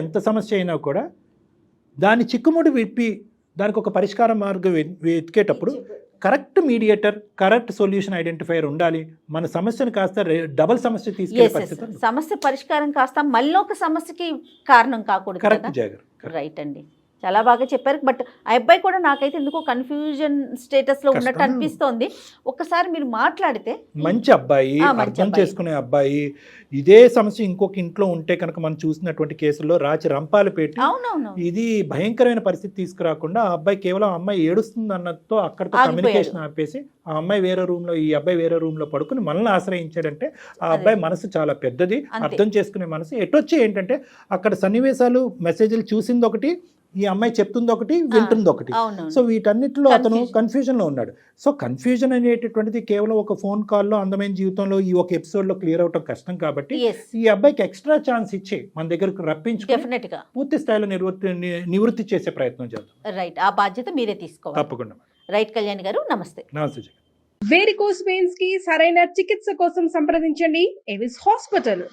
ఎంత సమస్య అయినా కూడా దాని చిక్కుముడి విప్పి దానికి ఒక పరిష్కార మార్గం వెతికేటప్పుడు correct mediator, correct solution identifier ఉండాలి. మన సమస్యను కాస్త డబల్ సమస్య తీసుకెళ్ళే పరిస్థితి, సమస్య పరిష్కారం కాస్త మళ్ళీ ఒక సమస్యకి కారణం కాకూడదు. కరెక్ట్ జాగర్, రైట్ అండి, చాలా బాగా చెప్పారు. బట్ ఆ అబ్బాయి కూడా నాకైతే ఎందుకో కన్ఫ్యూజన్ స్టేటస్ లో ఉన్నట్టు అనిపిస్తోంది. ఒక్కసారి మీరు మాట్లాడితే. మంచి అబ్బాయి, అర్థం చేసుకునే అబ్బాయి. ఇదే సమస్య ఇంకొక ఇంట్లో ఉంటే కనుక మనం చూసినటువంటి కేసుల్లో రాచి రంపాలు పెట్టి ఇది భయంకరమైన పరిస్థితి తీసుకురాకుండా ఆ అబ్బాయి కేవలం అమ్మాయి ఏడుస్తుంది అన్నతో అక్కడితో కమ్యూనికేషన్ ఆపేసి ఆ అమ్మాయి వేరే రూమ్ లో, ఈ అబ్బాయి వేరే రూమ్ లో పడుకుని మనల్ని ఆశ్రయించాడంటే ఆ అబ్బాయి మనసు చాలా పెద్దది, అర్థం చేసుకునే మనసు. ఎటొచ్చి ఏంటంటే అక్కడ సన్నివేశాలు, మెసేజ్లు చూసింది ఒకటి, ఈ అమ్మాయి చెప్తుంది ఒకటి, వింటుంది ఒకటి. సో వీటన్నిటిలో అతను కన్ఫ్యూజన్ లో ఉన్నాడు. సో కన్ఫ్యూజన్ అనేటటువంటిది కేవలం ఒక ఫోన్ కాల్లో, అందమైన జీవితంలో ఈ ఒక ఎపిసోడ్ లో క్లియర్ అవటం కష్టం. కాబట్టి ఈ అబ్బాయికి ఎక్స్ట్రా ఛాన్స్ ఇచ్చి మన దగ్గరకు రప్పించుకుని పూర్తి స్థాయిలో నివృత్తి చేసే ప్రయత్నం చేద్దాం. రైట్, ఆ బాధ్యత మీరే తీసుకోవాలి. తప్పకుండా. రైట్ కళ్యాణ్ గారు, నమస్తే. నమస్తే. వేరికోస్ వెయిన్స్ కి సరైన చికిత్స కోసం సంప్రదించండి ఎవిస్ హాస్పిటల్.